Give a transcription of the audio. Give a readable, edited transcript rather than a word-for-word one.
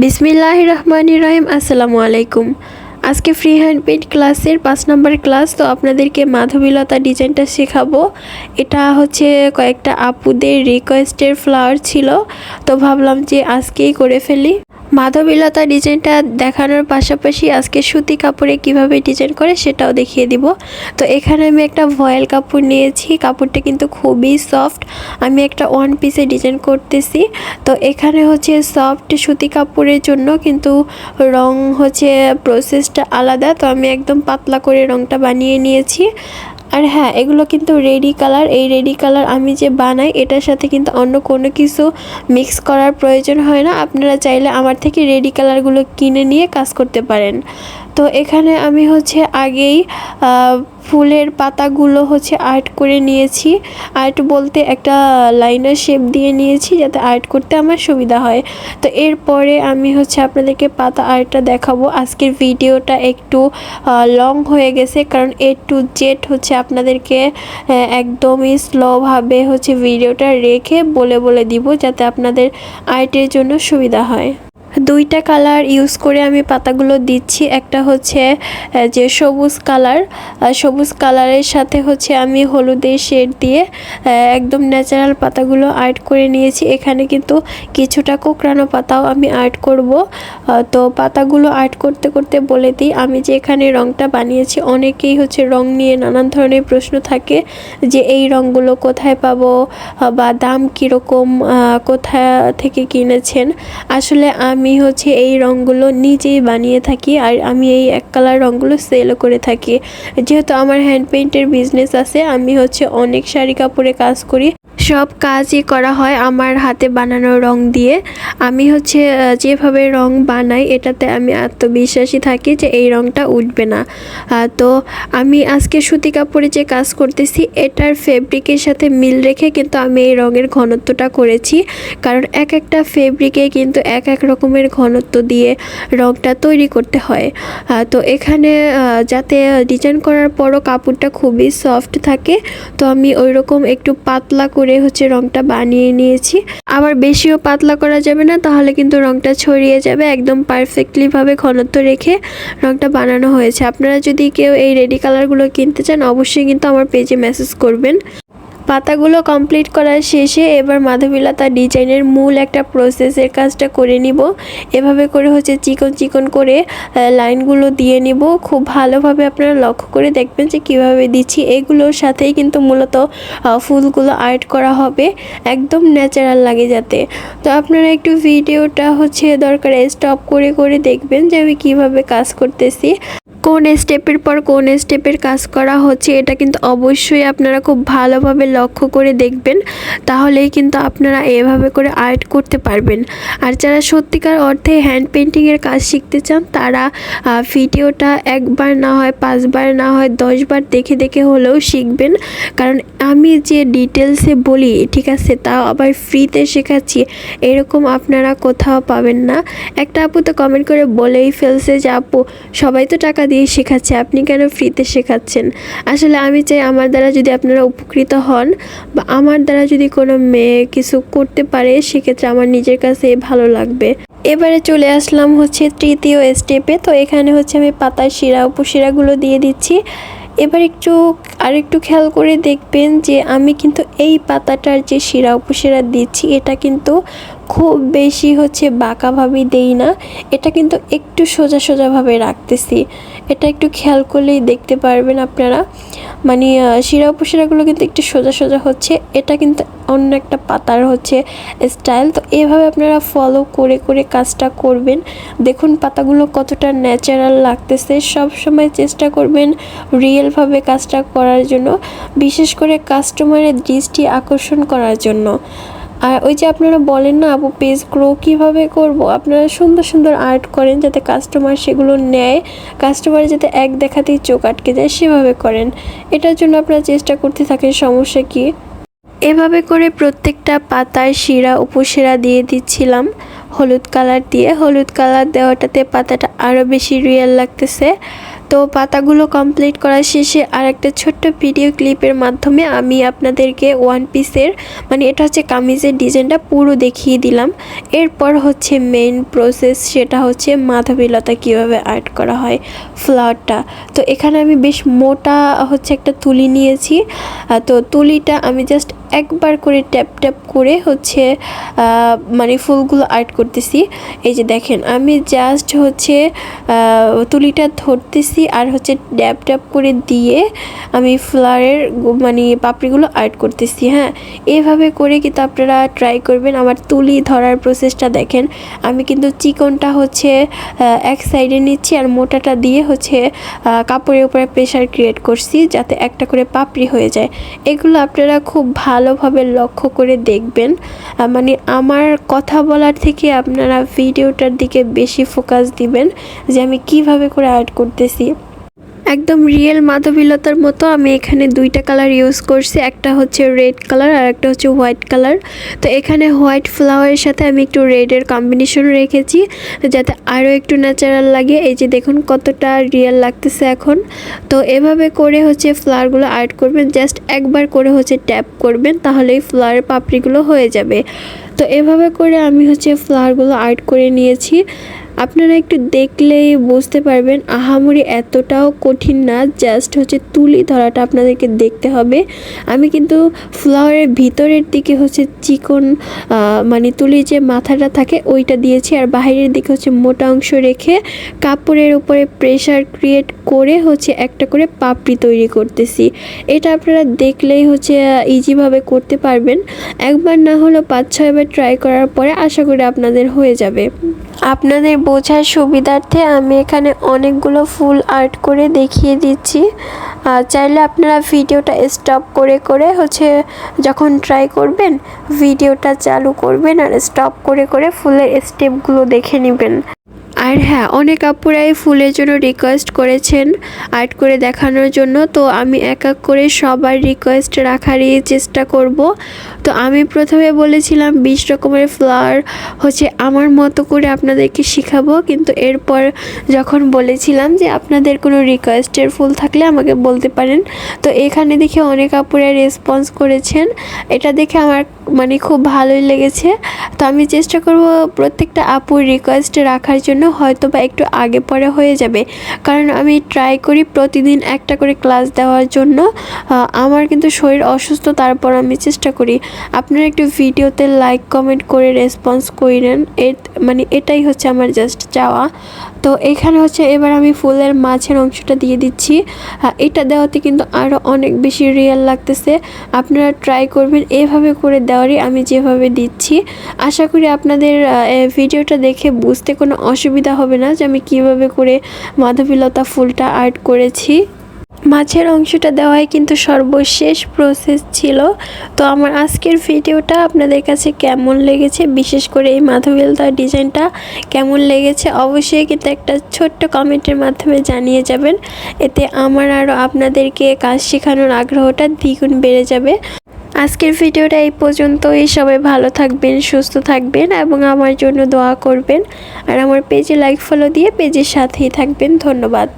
बिस्मिल्लाहिर रहमानिर रहीम আসসালামু আলাইকুম। আজকে ফ্রি হ্যান্ড পেইন্ট ক্লাসের 5 নম্বর ক্লাস। তো আপনাদেরকে মাধবীলতা ডিজাইনটা শেখাবো। এটা হচ্ছে কয়েকটা আপুদের রিকোয়েস্টের ফ্লাওয়ার ছিল, তো ভাবলাম যে আজকেই করে ফেলি। মাধবীলতা ডিজাইনটা দেখানোর পাশাপাশি আজকে সুতি কাপড়ে কিভাবে ডিজাইন করে সেটাও দেখিয়ে দিব। তো এখানে আমি একটা ভয়েল কাপড় নিয়েছি, কাপড়টা কিন্তু খুবই সফট। আমি একটা ওয়ান পিসে ডিজাইন করতেছি। তো এখানে হচ্ছে সফট সুতি কাপড়ের জন্য কিন্তু রং হচ্ছে প্রসেসটা আলাদা। তো আমি একদম পাতলা করে রংটা বানিয়ে নিয়েছি। আর হ্যাঁ, এগুলো কিন্তু রেডি কালার। এই রেডি কালার আমি যে বানাই এটার সাথে কিন্তু অন্য কোনো কিছু মিক্স করার প্রয়োজন হয় না। আপনারা চাইলে আমার থেকে রেডি কালারগুলো কিনে নিয়ে কাজ করতে পারেন। তো এখানে আমি হচ্ছে আগেই ফুলের পাতাগুলো হচ্ছে আর্ট করে নিয়েছি। আর্ট বলতে একটা লাইনার শেপ দিয়ে নিয়েছি যাতে আর্ট করতে আমার সুবিধা হয়। তো এরপরে আমি হচ্ছে আপনাদেরকে পাতা আর্টটা দেখাবো। আজকের ভিডিওটা একটু লং হয়ে গেছে, কারণ A to Z হচ্ছে আপনাদেরকে একদমই স্লোভাবে হচ্ছে ভিডিওটা রেখে বলে দিব যাতে আপনাদের আর্টের জন্য সুবিধা হয়। দুইটা কালার ইউজ করে আমি পাতাগুলো দিচ্ছি। একটা হচ্ছে যে সবুজ কালার, সবুজ কালারের সাথে হচ্ছে আমি হলুদের শেড দিয়ে একদম ন্যাচারাল পাতাগুলো আর্ট করে নিয়েছি। এখানে কিন্তু কিছুটা কোঁকড়ানো পাতাও আমি আর্ট করব। তো পাতাগুলো আর্ট করতে করতে বলে দিই, আমি যে এখানে রংটা বানিয়েছি, অনেকেই হচ্ছে রং নিয়ে নানান ধরনের প্রশ্ন থাকে যে এই রঙগুলো কোথায় পাবো বা দাম কীরকম, কোথা থেকে কিনেছেন। আসলে আমি হচ্ছে এই রঙগুলো নিজেই বানিয়ে থাকি, আর আমি এই এক কালার রঙগুলো সেলও করে থাকি। যেহেতু আমার হ্যান্ড পেইন্টের বিজনেস আছে, আমি হচ্ছে অনেক শাড়ি কাপড়ে কাজ করি। সব কাজই করা হয় আমার হাতে বানানো রং দিয়ে। আমি হচ্ছে যেভাবে রং বানাই এটাতে আমি আত্মবিশ্বাসী থাকি যে এই রংটা উঠবে না। তো আমি আজকে সুতি কাপড়ে যে কাজ করতেছি এটার ফেব্রিকের সাথে মিল রেখে কিন্তু আমি এই রঙের ঘনত্বটা করেছি, কারণ এক একটা ফেব্রিকে কিন্তু এক এক রকমের ঘনত্ব দিয়ে রংটা তৈরি করতে হয়। তো এখানে যাতে ডিজাইন করার পরও কাপড়টা খুবই সফট থাকে, তো আমি ওই রকম একটু পাতলা করে হচ্ছে রংটা বানিয়ে নিয়েছি। আবার বেশিও পাতলা করা যাবে না, তাহলে কিন্তু রংটা ছড়িয়ে যাবে। একদম পারফেক্টলি ভাবে ঘনত্ব রেখে রংটা বানানো হয়েছে। আপনারা যদি কেউ এই রেডি কালারগুলো কিনতে চান অবশ্যই কিন্তু আমার পেজে মেসেজ করবেন। পাতাগুলো কমপ্লিট করার শেষে এবার মাধবীলতা ডিজাইনের মূল একটা প্রসেসের কাজটা করে নিব। এভাবে করে হচ্ছে চিকন চিকন করে লাইনগুলো দিয়ে নিব। খুব ভালোভাবে আপনারা লক্ষ্য করে দেখবেন যে কিভাবে দিচ্ছি। এগুলোর সাথেই কিন্তু মূলত ফুলগুলো আর্ট করা হবে, একদম ন্যাচারাল লাগে যাতে। তো আপনারা একটু ভিডিওটা হচ্ছে দরকারে স্টপ করে করে দেখবেন যে আমি কিভাবে কাজ করতেছি, কোন স্টেপের পর কোন স্টেপের কাজ করা হচ্ছে। এটা কিন্তু অবশ্যই আপনারা খুব ভালোভাবে লক্ষ্য করে দেখবেন, তাহলেই কিন্তু আপনারা এভাবে করে আর্ট করতে পারবেন। আর যারা সত্যিকার অর্থে হ্যান্ড পেইন্টিংয়ের কাজ শিখতে চান তারা ভিডিওটা একবার না হয় 5 বার না হয় 10 বার দেখে দেখে হলেও শিখবেন। কারণ আমি যে ডিটেলসে বলি, ঠিক আছে, তাও আবার ফ্রিতে শেখাচ্ছি, এরকম আপনারা কোথাও পাবেন না। একটা আপু তো কমেন্ট করে বলেই ফেলছে যে আপু সবাই তো টাকা দিয়ে শেখাচ্ছে, আপনি কেন ফ্রিতে শেখাচ্ছেন। আসলে আমি চাই আমার দ্বারা যদি আপনারা উপকৃত হন বা আমার দ্বারা যদি কোনো মেয়ে কিছু করতে পারে, সেক্ষেত্রে আমার নিজের কাছে ভালো লাগবে। এবারে চলে আসলাম হচ্ছে তৃতীয় স্টেপে। তো এখানে হচ্ছে আমি পাতার শিরা উপশিরাগুলো দিয়ে দিচ্ছি। এবার আরেকটু খেয়াল করে দেখবেন যে আমি কিন্তু এই পাতাটার যে শিরা উপশিরা দিচ্ছি এটা কিন্তু খুব বেশি হচ্ছে বাঁকাভাবে দেই না, এটা কিন্তু একটু সোজা সোজাভাবে রাখতেছি। এটা একটু খেয়াল করলেই দেখতে পারবেন আপনারা, মানে শিরা উপশিরাগুলো কিন্তু একটু সোজা সোজা হচ্ছে। এটা কিন্তু অন্য একটা পাতার হচ্ছে স্টাইল। তো এভাবে আপনারা ফলো করে করে কাজটা করবেন। দেখুন পাতাগুলো কতটা ন্যাচারাল লাগতেছে। সব সময় চেষ্টা করবেন রিয়েলভাবে কাজটা করার জন্য, বিশেষ করে কাস্টমারের দৃষ্টি আকর্ষণ করার জন্য। আর ওই যে আপনারা বলেন না আপু পেজ গ্রো কীভাবে করব, আপনারা সুন্দর সুন্দর আর্ট করেন যাতে কাস্টমার সেগুলো নেয়, কাস্টমার যাতে এক দেখাতেই চোখ আটকে যায় সেভাবে করেন। এটার জন্য আপনারা চেষ্টা করতে থাকেন, সমস্যা কি। এভাবে করে প্রত্যেকটা পাতায় শিরা উপশিরা দিয়ে দিচ্ছিলাম হলুদ কালার দিয়ে। হলুদ কালার দেওয়াটাতে পাতাটা আরও বেশি রিয়েল লাগতেছে। তো পাতাগুলো কমপ্লিট করা শেষে আর একটা ছোট্ট ভিডিও ক্লিপের মাধ্যমে আমি আপনাদেরকে ওয়ান পিসের মানে এটা হচ্ছে কামিজের ডিজাইনটা পুরো দেখিয়ে দিলাম। এরপর হচ্ছে মেইন প্রসেস, সেটা হচ্ছে মাধবীলতা কীভাবে আর্ট করা হয় ফ্লাওয়ারটা। তো এখানে আমি বেশ মোটা হচ্ছে একটা তুলি নিয়েছি। তো তুলিটা আমি জাস্ট একবার করে ট্যাপ ট্যাপ করে হচ্ছে মানে ফুলগুলো আর্ট করতেছি। এই যে দেখেন আমি জাস্ট হচ্ছে তুলিটা ধরতেছি আর হচ্ছে ড্যাপ ড্যাপ করে দিয়ে আমি ফ্লাওয়ারের মানে পাপড়িগুলো আর্ট করতেছি। হ্যাঁ, এভাবে করে কিন্তু আপনারা ট্রাই করবেন। আমার তুলি ধরার প্রসেসটা দেখেন, আমি কিন্তু চিকনটা হচ্ছে এক সাইডে নিচ্ছি আর মোটাটা দিয়ে হচ্ছে কাপড়ের উপরে প্রেশার ক্রিয়েট করছি যাতে একটা করে পাপড়ি হয়ে যায়। এগুলো আপনারা খুব ভালোভাবে লক্ষ্য করে দেখবেন। মানে আমার কথা বলার থেকে আপনারা ভিডিওটার দিকে বেশি ফোকাস দিবেন যে আমি কিভাবে করে আর্ট করতেছি। একদম রিয়েল মাধবীলতার মতো আমি এখানে দুইটা কালার ইউজ করছি, একটা হচ্ছে রেড কালার আর একটা হচ্ছে হোয়াইট কালার। তো এখানে হোয়াইট ফ্লাওয়ারের সাথে আমি একটু রেডের কম্বিনেশন রেখেছি যাতে আরও একটু ন্যাচারাল লাগে। এই যে দেখুন কতটা রিয়েল লাগতেছে এখন। তো এভাবে করে হচ্ছে ফ্লাওয়ারগুলো আর্ট করবেন, জাস্ট একবার করে হচ্ছে ট্যাপ করবেন তাহলেই ফ্লাওয়ারের পাপড়িগুলো হয়ে যাবে। তো এভাবে করে আমি হচ্ছে ফ্লাওয়ারগুলো আর্ট করে নিয়েছি। আপনারা একটু দেখলেই বুঝতে পারবেন আহামরি এতটাও কঠিন না, জাস্ট হচ্ছে তুলি ধরাটা আপনাদেরকে দেখতে হবে। আমি কিন্তু ফ্লাওয়ারের ভিতরের দিকে হচ্ছে চিকন মানে তুলির যে মাথাটা থাকে ওইটা দিয়েছি আর বাইরের দিকে হচ্ছে মোটা অংশ রেখে কাপড়ের উপরে প্রেশার ক্রিয়েট করে হচ্ছে একটা করে পাপড়ি তৈরি করতেছি। এটা আপনারা দেখলেই হচ্ছে ইজিভাবে করতে পারবেন। একবার না হলেও 5-6 বার ট্রাই করার পরে আশা করি আপনাদের হয়ে যাবে। আপনাদের বোঝার সুবিধার্থে আমি এখানে অনেকগুলো ফুল আর্ট করে দেখিয়ে দিচ্ছি। চাইলে আপনারা ভিডিওটা স্টপ করে করে হচ্ছে যখন ট্রাই করবেন ভিডিওটা চালু করবেন আর স্টপ করে করে ফুলের স্টেপগুলো দেখে নেবেন। আর হ্যাঁ, অনেক আপুরাই ফুলের জন্য রিকোয়েস্ট করেছেন আর্ট করে দেখানোর জন্য, তো আমি এক এক করে সবার রিকোয়েস্ট রাখারই চেষ্টা করব। তো আমি প্রথমে বলেছিলাম 20 রকমের ফ্লাওয়ার হচ্ছে আমার মতো করে আপনাদেরকে শেখাবো, কিন্তু এরপর যখন বলেছিলাম যে আপনাদের কোনো রিকোয়েস্টের ফুল থাকলে আমাকে বলতে পারেন, তো এখানে দেখে অনেক আপুরাই রেসপন্স করেছেন। এটা দেখে আমার মানে খুব ভালোই লেগেছে। তো আমি চেষ্টা করব প্রত্যেকটা আপুর রিকোয়েস্ট রাখার জন্য, হয়তো বা একটু আগে পরে হয়ে যাবে, কারণ আমি ট্রাই করি প্রতিদিন একটা করে ক্লাস দেওয়ার জন্য। আমার কিন্তু শরীর অসুস্থ, তারপর আমি চেষ্টা করি। আপনারা একটু ভিডিওতে লাইক কমেন্ট করে রেসপন্স করেন, মানে এটাই হচ্ছে আমার জাস্ট চাওয়া। তো এখানে হচ্ছে এবার আমি ফুলের মাঝের অংশটা দিয়ে দিচ্ছি। এটা দেওয়াতে কিন্তু আরও অনেক বেশি রিয়েল লাগতেছে। আপনারা ট্রাই করবেন এভাবে করে দেওয়ারই আমি যেভাবে দিচ্ছি। আশা করি আপনাদের ভিডিওটা দেখে বুঝতে কোনো অসুবিধা হবে না যে আমি কিভাবে করে মাধবীলতা ফুলটা আর্ট করেছি। মাঝের অংশটা দেওয়াই কিন্তু সর্বশেষ প্রসেস ছিল। তো আমার আজকের ভিডিওটা আপনাদের কাছে কেমন লেগেছে, বিশেষ করে এই মাধবীলতার ডিজাইনটা কেমন লেগেছে অবশ্যই কিন্তু একটা ছোট্ট কমেন্টের মাধ্যমে জানিয়ে যাবেন। এতে আমার আরও আপনাদেরকে কাজ শেখানোর আগ্রহটা দ্বিগুণ বেড়ে যাবে। আজকের ভিডিওটা এই পর্যন্তই। সবাই ভালো থাকবেন, সুস্থ থাকবেন এবং আমার জন্য দোয়া করবেন। আর আমার পেজে লাইক ফলো দিয়ে পেজের সাথেই থাকবেন। ধন্যবাদ।